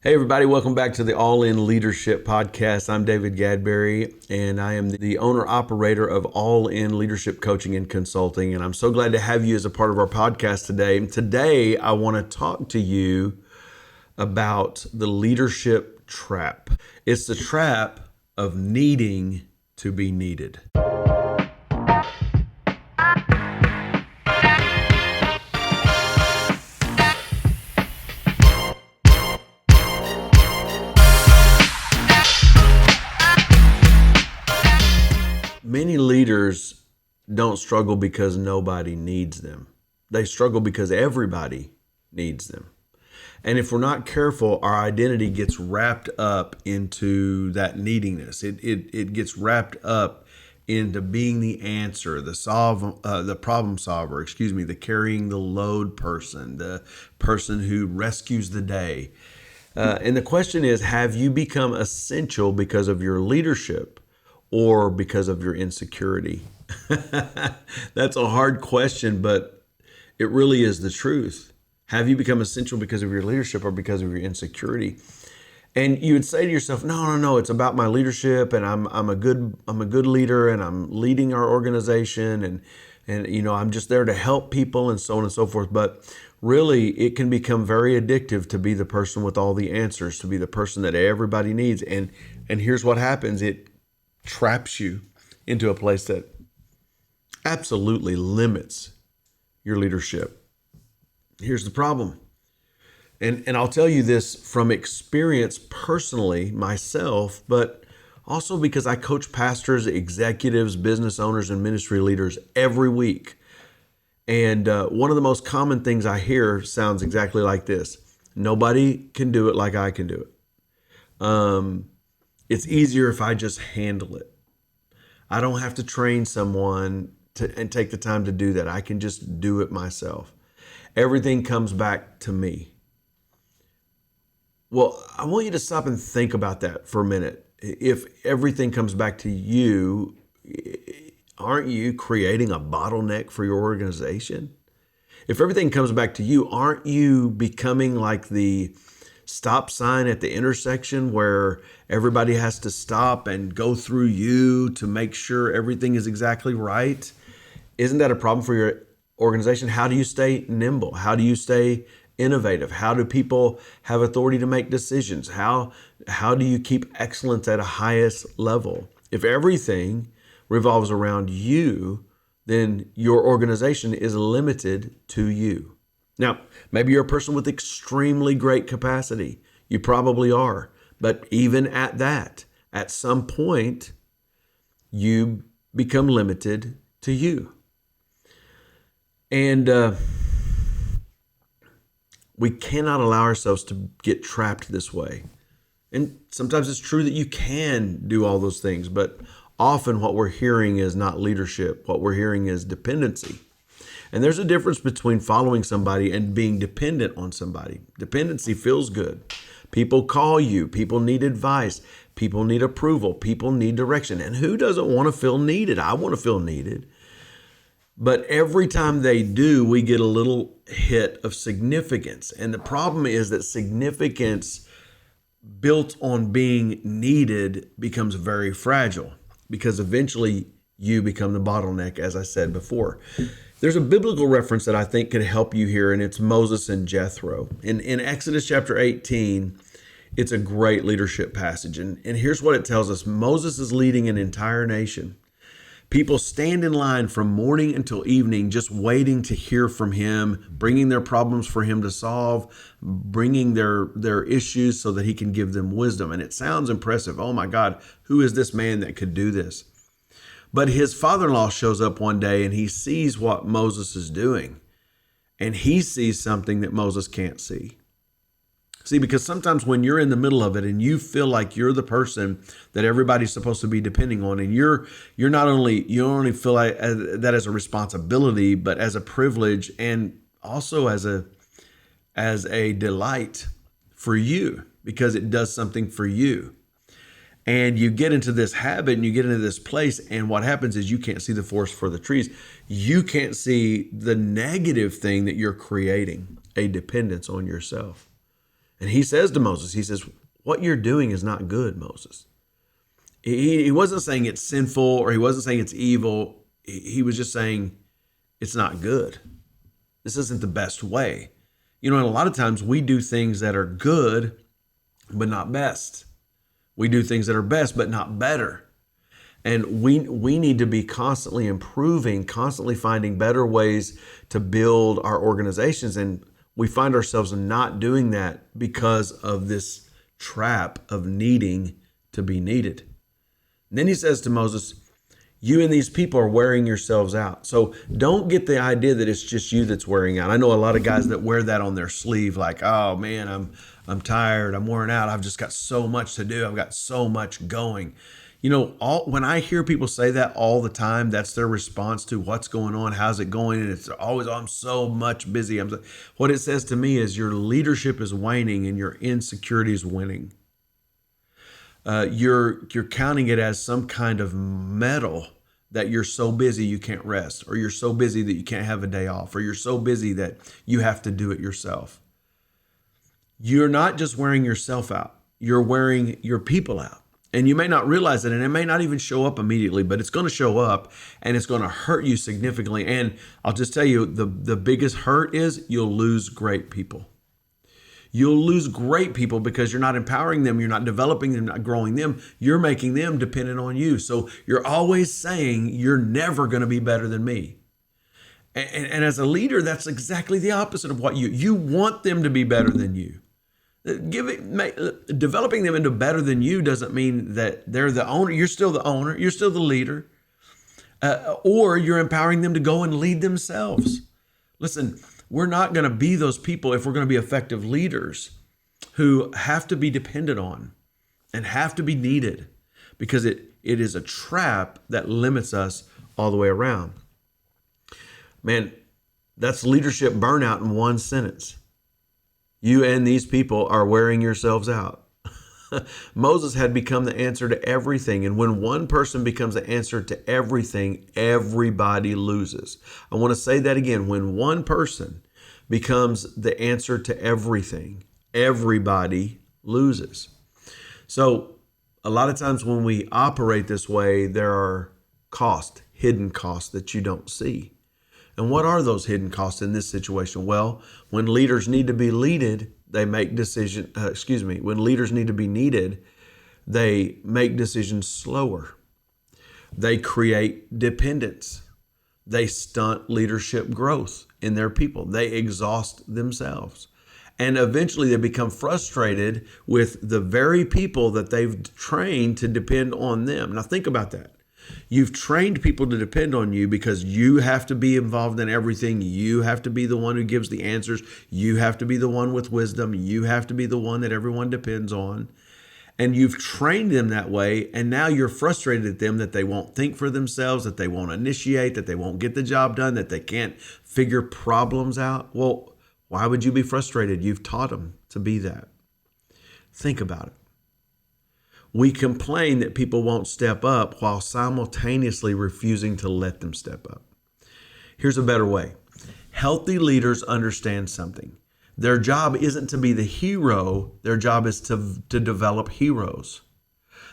Hey everybody, welcome back to the All In Leadership Podcast. I'm David Gadberry and I am the owner operator of All In Leadership Coaching and Consulting. And I'm so glad to have you as a part of our podcast today. Today, I want to talk to you about the leadership trap. It's the trap of needing to be needed. Many leaders don't struggle because nobody needs them. They struggle because everybody needs them. And if we're not careful, our identity gets wrapped up into that neediness. It gets wrapped up into being the answer, the problem solver, the carrying the load person, the person who rescues the day. And the question is, have you become essential because of your leadership or because of your insecurity? That's a hard question, but it really is the truth. Have you become essential because of your leadership or because of your insecurity? And you would say to yourself, no, it's about my leadership, and I'm a good leader, and I'm leading our organization, and I'm just there to help people, and so on and so forth. But really, it can become very addictive to be the person with all the answers, to be the person that everybody needs. And here's what happens: it traps you into a place that absolutely limits your leadership. Here's the problem. And I'll tell you this from experience personally myself, but also because I coach pastors, executives, business owners, and ministry leaders every week. And one of the most common things I hear sounds exactly like this: nobody can do it like I can do it. It's easier if I just handle it. I don't have to train someone and take the time to do that. I can just do it myself. Everything comes back to me. Well, I want you to stop and think about that for a minute. If everything comes back to you, aren't you creating a bottleneck for your organization? If everything comes back to you, aren't you becoming like the stop sign at the intersection where everybody has to stop and go through you to make sure everything is exactly right? Isn't that a problem for your organization? How do you stay nimble? How do you stay innovative? How do people have authority to make decisions? How do you keep excellence at a highest level? If everything revolves around you, then your organization is limited to you. Now, maybe you're a person with extremely great capacity. You probably are. But even at that, at some point, you become limited to you. And we cannot allow ourselves to get trapped this way. And sometimes it's true that you can do all those things, but often what we're hearing is not leadership. What we're hearing is dependency. And there's a difference between following somebody and being dependent on somebody. Dependency feels good. People call you. People need advice. People need approval. People need direction. And who doesn't want to feel needed? I want to feel needed. But every time they do, we get a little hit of significance. And the problem is that significance built on being needed becomes very fragile, because eventually you become the bottleneck, as I said before. There's a biblical reference that I think could help you here, and it's Moses and Jethro. In Exodus chapter 18, it's a great leadership passage. And here's what it tells us. Moses is leading an entire nation. People stand in line from morning until evening, just waiting to hear from him, bringing their problems for him to solve, bringing their issues so that he can give them wisdom. And it sounds impressive. Oh my God, who is this man that could do this? But his father-in-law shows up one day and he sees what Moses is doing. And he sees something that Moses can't see. See, because sometimes when you're in the middle of it and you feel like you're the person that everybody's supposed to be depending on, and you don't only feel like that as a responsibility, but as a privilege, and also as a delight for you, because it does something for you. And you get into this habit and you get into this place, and what happens is you can't see the forest for the trees. You can't see the negative thing that you're creating, a dependence on yourself. And he says to Moses, he says, what you're doing is not good, Moses. He wasn't saying it's sinful or he wasn't saying it's evil. He was just saying it's not good. This isn't the best way. And a lot of times we do things that are good, but not best. We do things that are best, but not better. And we need to be constantly improving, constantly finding better ways to build our organizations. And we find ourselves not doing that because of this trap of needing to be needed. And then he says to Moses, you and these people are wearing yourselves out. So don't get the idea that it's just you that's wearing out. I know a lot of guys that wear that on their sleeve, like, oh man, I'm tired, I'm worn out, I've just got so much to do, I've got so much going. When I hear people say that all the time, that's their response to what's going on, how's it going, and it's always, oh, I'm so much busy. What it says to me is your leadership is waning and your insecurity is winning. You're counting it as some kind of medal that you're so busy you can't rest, or you're so busy that you can't have a day off, or you're so busy that you have to do it yourself. You're not just wearing yourself out, you're wearing your people out. And you may not realize it, and it may not even show up immediately, but it's going to show up and it's going to hurt you significantly. And I'll just tell you, the biggest hurt is you'll lose great people. You'll lose great people because you're not empowering them, you're not developing them, not growing them, you're making them dependent on you. So you're always saying you're never going to be better than me. And as a leader, that's exactly the opposite of what you want them to be better than you. Developing them into better than you doesn't mean that they're the owner. You're still the owner. You're still the leader. Or you're empowering them to go and lead themselves. Listen, we're not going to be those people if we're going to be effective leaders who have to be depended on and have to be needed, because it is a trap that limits us all the way around. Man, that's leadership burnout in one sentence. You and these people are wearing yourselves out. Moses had become the answer to everything. And when one person becomes the answer to everything, everybody loses. I want to say that again. When one person becomes the answer to everything, everybody loses. So a lot of times when we operate this way, there are hidden costs that you don't see. And what are those hidden costs in this situation? Well, when leaders need to be leaded, they make decisions. When leaders need to be needed, they make decisions slower. They create dependence. They stunt leadership growth in their people. They exhaust themselves. And eventually they become frustrated with the very people that they've trained to depend on them. Now think about that. You've trained people to depend on you because you have to be involved in everything. You have to be the one who gives the answers. You have to be the one with wisdom. You have to be the one that everyone depends on. And you've trained them that way. And now you're frustrated at them that they won't think for themselves, that they won't initiate, that they won't get the job done, that they can't figure problems out. Well, why would you be frustrated? You've taught them to be that. Think about it. We complain that people won't step up while simultaneously refusing to let them step up. Here's a better way. Healthy leaders understand something. Their job isn't to be the hero. Their job is to develop heroes.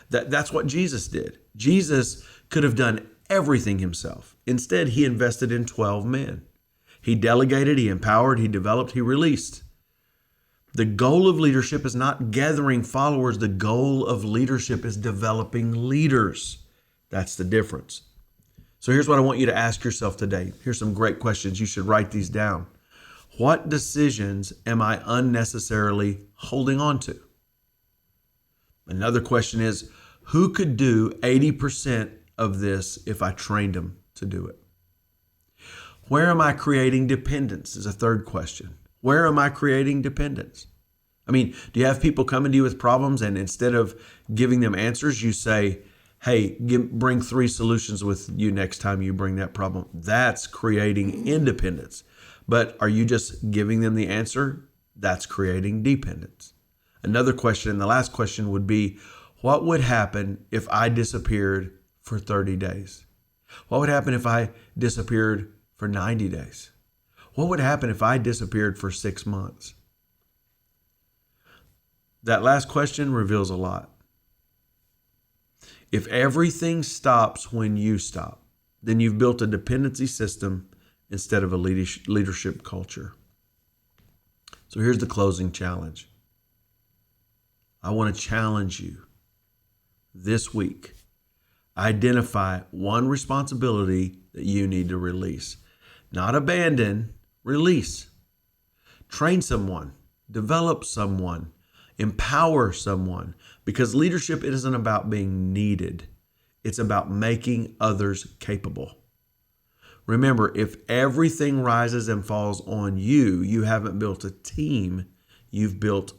That's what Jesus did. Jesus could have done everything himself. Instead, he invested in 12 men. He delegated, he empowered, he developed, he released. The goal of leadership is not gathering followers. The goal of leadership is developing leaders. That's the difference. So here's what I want you to ask yourself today. Here's some great questions. You should write these down. What decisions am I unnecessarily holding on to? Another question is, who could do 80% of this if I trained them to do it? Where am I creating dependence is a third question. Where am I creating dependence? I mean, do you have people coming to you with problems and instead of giving them answers, you say, hey, bring 3 solutions with you next time you bring that problem? That's creating independence. But are you just giving them the answer? That's creating dependence. Another question, and the last question would be, what would happen if I disappeared for 30 days? What would happen if I disappeared for 90 days? What would happen if I disappeared for 6 months? That last question reveals a lot. If everything stops when you stop, then you've built a dependency system instead of a leadership culture. So here's the closing challenge. I want to challenge you this week. Identify one responsibility that you need to release. Not abandon, release. Train someone, develop someone, empower someone, because leadership isn't about being needed. It's about making others capable. Remember, if everything rises and falls on you, you haven't built a team, you've built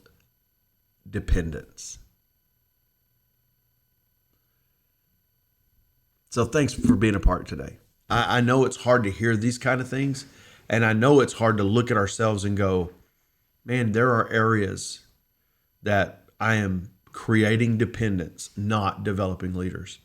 dependence. So thanks for being a part today. I know it's hard to hear these kind of things, and I know it's hard to look at ourselves and go, man, there are areas that I am creating dependence, not developing leaders.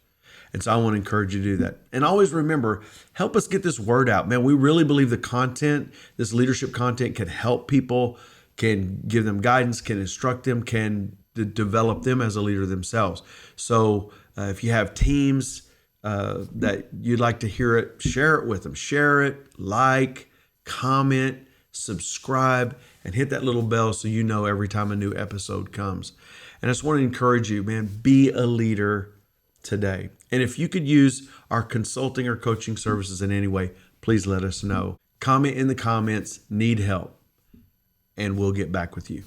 And so I want to encourage you to do that. And always remember, help us get this word out. Man, we really believe the content, this leadership content, can help people, can give them guidance, can instruct them, can develop them as a leader themselves. So if you have teams that you'd like to hear it, share it with them. Share it, like, comment, subscribe, and hit that little bell so you know every time a new episode comes. And I just want to encourage you, man, be a leader today. And if you could use our consulting or coaching services in any way, please let us know. Comment in the comments, need help, and we'll get back with you.